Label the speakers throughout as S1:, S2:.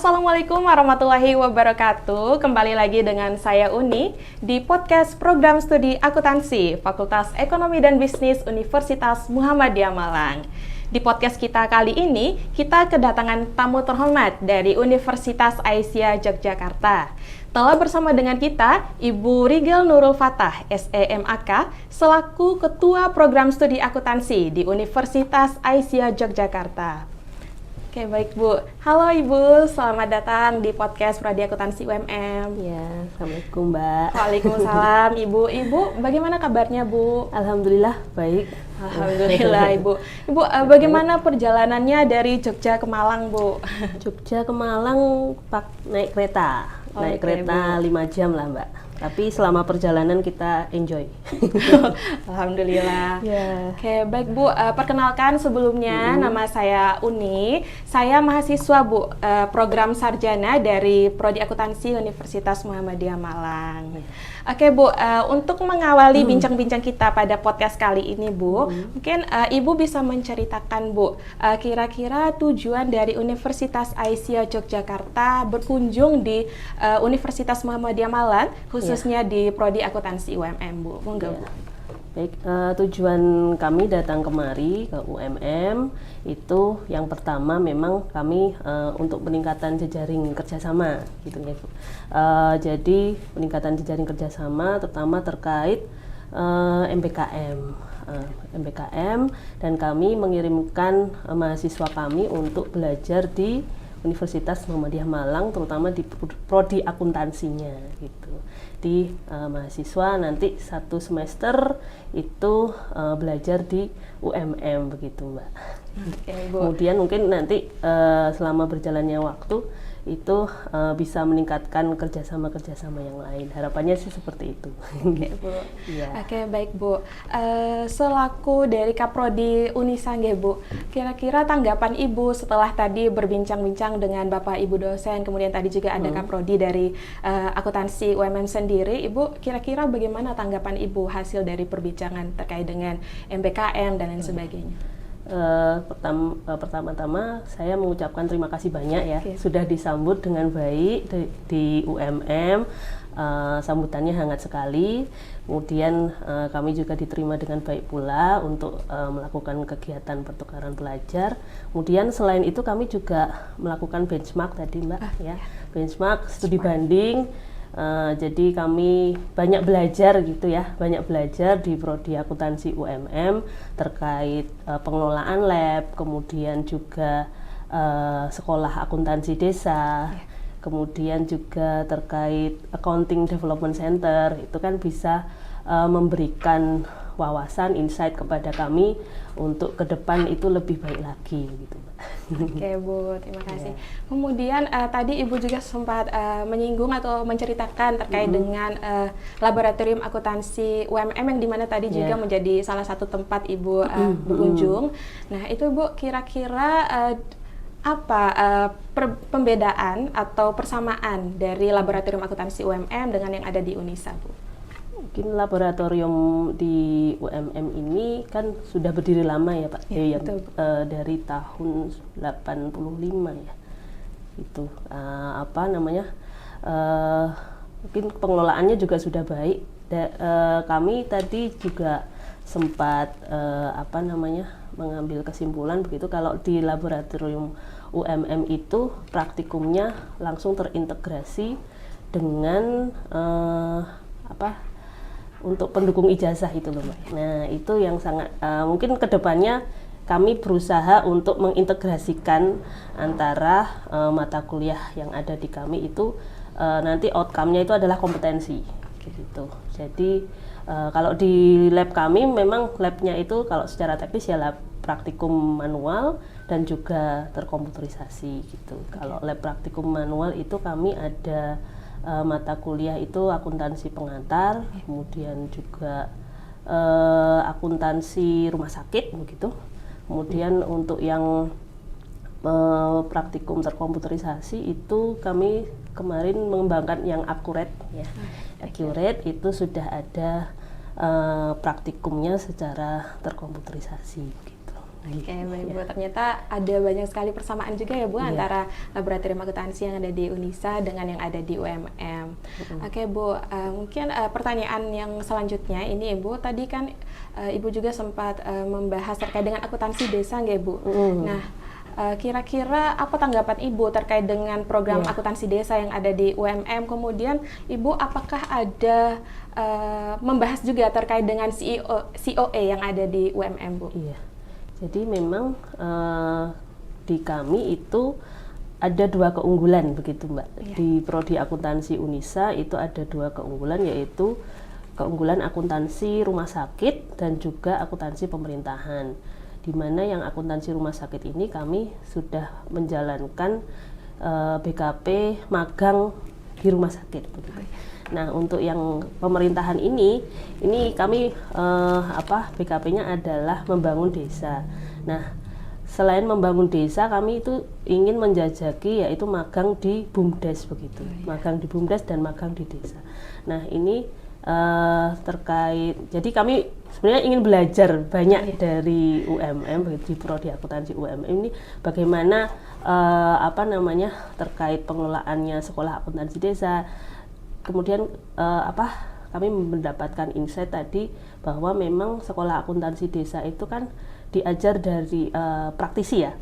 S1: Assalamualaikum warahmatullahi wabarakatuh. Kembali lagi dengan saya Uni di podcast Program Studi Akuntansi Fakultas Ekonomi dan Bisnis Universitas Muhammadiyah Malang. Di podcast kita kali ini, kita kedatangan tamu terhormat dari Universitas Aisyah Yogyakarta. Telah bersama dengan kita Ibu Rigel Nurul Fatah, SEMAK, selaku Ketua Program Studi Akuntansi di Universitas Aisyah Yogyakarta. Oke, baik Bu. Halo Ibu, selamat datang di podcast Prodi Akuntansi UMM.
S2: Ya, Assalamualaikum Mbak.
S1: Waalaikumsalam Ibu. Ibu, bagaimana kabarnya Bu?
S2: Alhamdulillah baik.
S1: Alhamdulillah Ibu. Ibu, bagaimana perjalanannya dari Jogja ke Malang Bu?
S2: Jogja ke Malang naik kereta. Naik kereta 5 jam lah Mbak. Tapi selama perjalanan kita enjoy.
S1: Alhamdulillah.
S2: Yeah.
S1: Oke, baik Bu. Perkenalkan sebelumnya, nama saya Uni. Saya mahasiswa Bu, program sarjana dari Prodi Akuntansi Universitas Muhammadiyah Malang. Oke Bu, untuk mengawali bincang-bincang kita pada podcast kali ini Bu, mungkin Ibu bisa menceritakan Bu, kira-kira tujuan dari Universitas Aisyah Yogyakarta berkunjung di Universitas Muhammadiyah Malang, khususnya di Prodi Akuntansi UMM Bu. Monggo Bu.
S2: Baik, tujuan kami datang kemari ke UMM itu yang pertama memang kami untuk peningkatan jejaring kerjasama gitu ya Bu. Jadi peningkatan jejaring kerjasama terutama terkait MBKM dan kami mengirimkan mahasiswa kami untuk belajar di Universitas Muhammadiyah Malang, terutama di prodi akuntansinya gitu. Di mahasiswa nanti 1 semester itu belajar di UMM begitu Mbak.
S1: Okay,
S2: Kemudian mungkin nanti selama berjalannya waktu itu bisa meningkatkan kerjasama yang lain. Harapannya sih seperti itu.
S1: Oke Bu.
S2: Ya.
S1: Oke, baik Bu. Selaku dari Kaprodi Unisa Bu, kira-kira tanggapan Ibu setelah tadi berbincang-bincang dengan Bapak Ibu dosen, kemudian tadi juga ada Kaprodi dari akuntansi UMM sendiri, Ibu kira-kira bagaimana tanggapan Ibu hasil dari perbincangan terkait dengan MBKM dan lain sebagainya?
S2: Pertama-tama saya mengucapkan terima kasih banyak ya, sudah disambut dengan baik di UMM. Sambutannya hangat sekali. Kemudian kami juga diterima dengan baik pula untuk melakukan kegiatan pertukaran pelajar. Kemudian selain itu kami juga melakukan benchmark tadi Mbak benchmark studi banding. Jadi kami banyak belajar gitu ya, banyak belajar di Prodi Akuntansi UMM terkait pengelolaan lab, kemudian juga sekolah akuntansi desa, kemudian juga terkait Accounting Development Center, itu kan bisa memberikan wawasan, insight kepada kami untuk ke depan itu lebih baik lagi gitu.
S1: Oke Bu, terima kasih. Kemudian tadi Ibu juga sempat menyinggung atau menceritakan terkait dengan laboratorium akuntansi UMM yang dimana tadi juga menjadi salah satu tempat Ibu berkunjung. Nah itu Bu, kira-kira apa pembedaan atau persamaan dari laboratorium akuntansi UMM dengan yang ada di Unisa Bu?
S2: Mungkin laboratorium di UMM ini kan sudah berdiri lama ya Pak, dari tahun 85 ya. Itu mungkin pengelolaannya juga sudah baik. Kami tadi juga sempat mengambil kesimpulan begitu kalau di laboratorium UMM itu praktikumnya langsung terintegrasi dengan untuk pendukung ijazah itu loh Mbak. Nah itu yang sangat mungkin kedepannya kami berusaha untuk mengintegrasikan antara mata kuliah yang ada di kami itu nanti outcome-nya itu adalah kompetensi gitu. Jadi kalau di lab kami memang labnya itu kalau secara teknis ya lab praktikum manual dan juga terkomputerisasi gitu. Kalau lab praktikum manual itu kami ada mata kuliah itu akuntansi pengantar, kemudian juga akuntansi rumah sakit begitu. Kemudian untuk yang praktikum terkomputerisasi itu kami kemarin mengembangkan yang akurat ya. Akurat itu sudah ada praktikumnya secara terkomputerisasi gitu. lagi.
S1: Oke, baik Bu. Ternyata ada banyak sekali persamaan juga ya Bu antara laboratorium akuntansi yang ada di Unisa dengan yang ada di UMM. Oke Bu, mungkin pertanyaan yang selanjutnya ini Bu, tadi kan Ibu juga sempat membahas terkait dengan akuntansi desa nggak Bu? Nah, kira-kira apa tanggapan Ibu terkait dengan program akuntansi desa yang ada di UMM? Kemudian Ibu apakah ada membahas juga terkait dengan COE yang ada di UMM Bu?
S2: Iya. Jadi memang di kami itu ada 2 keunggulan begitu Mbak. Di Prodi Akuntansi Unisa itu ada 2 keunggulan, yaitu keunggulan akuntansi rumah sakit dan juga akuntansi pemerintahan. Di mana yang akuntansi rumah sakit ini kami sudah menjalankan BKP magang di rumah sakit begitu. Nah, untuk yang pemerintahan ini kami BKP-nya adalah membangun desa. Nah, selain membangun desa, kami itu ingin menjajaki yaitu magang di BUMDes begitu. Magang di BUMDes dan magang di desa. Nah, ini terkait, jadi kami sebenarnya ingin belajar banyak dari UMM begitu, di Prodi Akuntansi UMM ini bagaimana terkait pengelolaannya sekolah akuntansi desa. Kemudian kami mendapatkan insight tadi bahwa memang sekolah akuntansi desa itu kan diajar dari praktisi ya,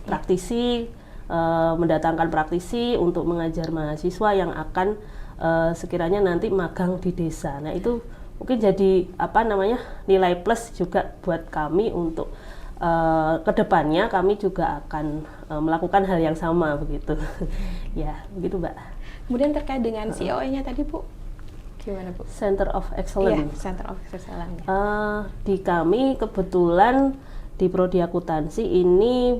S2: mendatangkan praktisi untuk mengajar mahasiswa yang akan sekiranya nanti magang di desa. Nah, itu mungkin jadi nilai plus juga buat kami untuk kedepannya kami juga akan melakukan hal yang sama begitu. Ya, begitu Mbak.
S1: Kemudian terkait dengan COE-nya tadi Bu, gimana Bu?
S2: Center of Excellence.
S1: Iya, Center of Excellence.
S2: Di kami kebetulan di Prodi Akuntansi ini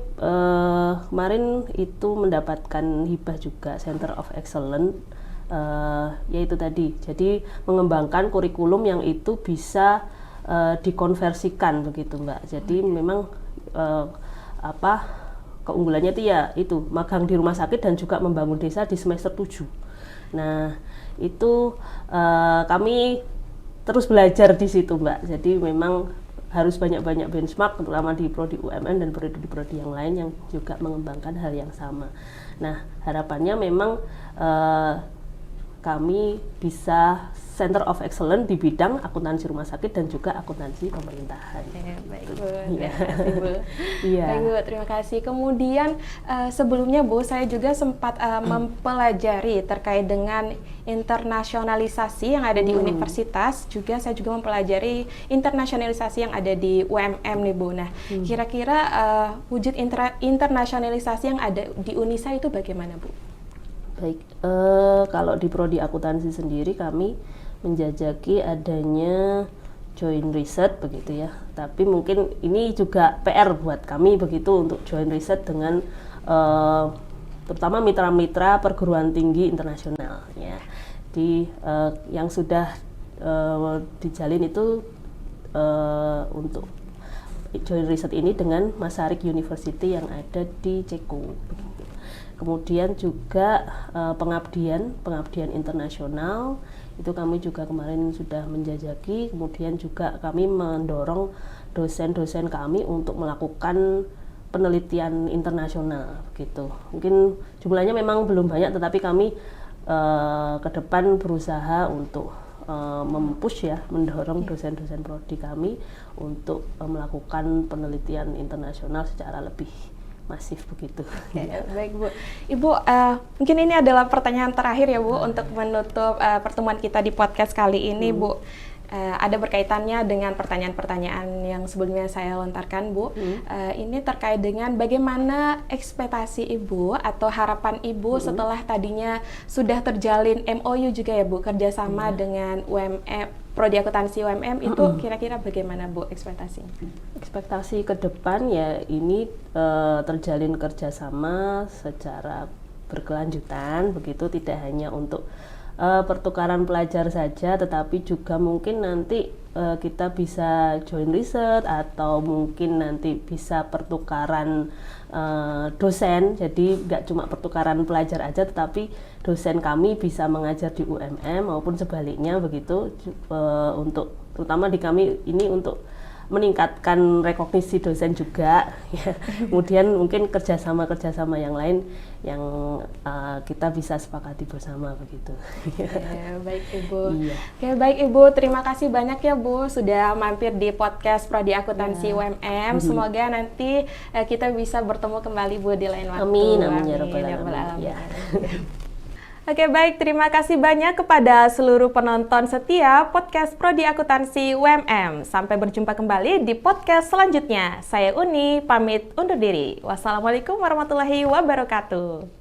S2: kemarin itu mendapatkan hibah juga Center of Excellence, yaitu tadi, jadi mengembangkan kurikulum yang itu bisa dikonversikan begitu Mbak. Jadi memang keunggulannya itu magang di rumah sakit dan juga membangun desa di semester 7. Nah, itu kami terus belajar di situ Mbak. Jadi memang harus banyak-banyak benchmark, terutama di Prodi UMM dan prodi yang lain yang juga mengembangkan hal yang sama. Nah, harapannya memang kami bisa Center of Excellence di bidang akuntansi rumah sakit dan juga akuntansi pemerintahan.
S1: Baik Bu, terima kasih Bu. Baik Bu, terima kasih. Kemudian sebelumnya Bu, saya juga sempat mempelajari terkait dengan internasionalisasi yang ada di universitas. Juga saya juga mempelajari internasionalisasi yang ada di UMM nih Bu. Nah, kira-kira wujud internasionalisasi yang ada di Unisa itu bagaimana Bu?
S2: Baik, kalau di Prodi Akuntansi sendiri kami menjajaki adanya joint research begitu ya. Tapi mungkin ini juga PR buat kami begitu untuk joint research dengan terutama mitra-mitra perguruan tinggi internasional ya. Yang sudah dijalin itu untuk joint research ini dengan Masaryk University yang ada di Ceko. Kemudian juga pengabdian internasional itu kami juga kemarin sudah menjajaki. Kemudian juga kami mendorong dosen-dosen kami untuk melakukan penelitian internasional gitu. Mungkin jumlahnya memang belum banyak, tetapi kami ke depan berusaha untuk mempush ya, mendorong dosen-dosen prodi kami untuk melakukan penelitian internasional secara lebih masif begitu.
S1: Baik Bu. Ibu, mungkin ini adalah pertanyaan terakhir ya Bu untuk menutup pertemuan kita di podcast kali ini Bu. Ada berkaitannya dengan pertanyaan-pertanyaan yang sebelumnya saya lontarkan Bu. Ini terkait dengan bagaimana ekspektasi Ibu atau harapan Ibu setelah tadinya sudah terjalin MOU juga ya Bu, kerjasama dengan UMM, Prodi Akuntansi UMM itu kira-kira bagaimana Bu ekspektasinya?
S2: Ekspektasi ke depan ya ini terjalin kerjasama secara berkelanjutan begitu, tidak hanya untuk pertukaran pelajar saja, tetapi juga mungkin nanti kita bisa join research atau mungkin nanti bisa pertukaran dosen. Jadi nggak cuma pertukaran pelajar aja, tetapi dosen kami bisa mengajar di UMM maupun sebaliknya begitu, untuk terutama di kami ini untuk meningkatkan rekognisi dosen juga, ya. Kemudian mungkin kerjasama yang lain yang kita bisa sepakati bersama begitu.
S1: Baik Ibu.
S2: Iya.
S1: Oke, baik Ibu, terima kasih banyak ya Bu sudah mampir di podcast Prodi Akuntansi UMM. Semoga nanti kita bisa bertemu kembali Bu di lain waktu.
S2: Amin, amin ya rabbal alamin. Ya.
S1: Oke, baik, terima kasih banyak kepada seluruh penonton setia podcast Prodi Akuntansi UMM. Sampai berjumpa kembali di podcast selanjutnya. Saya Uni, pamit undur diri. Wassalamualaikum warahmatullahi wabarakatuh.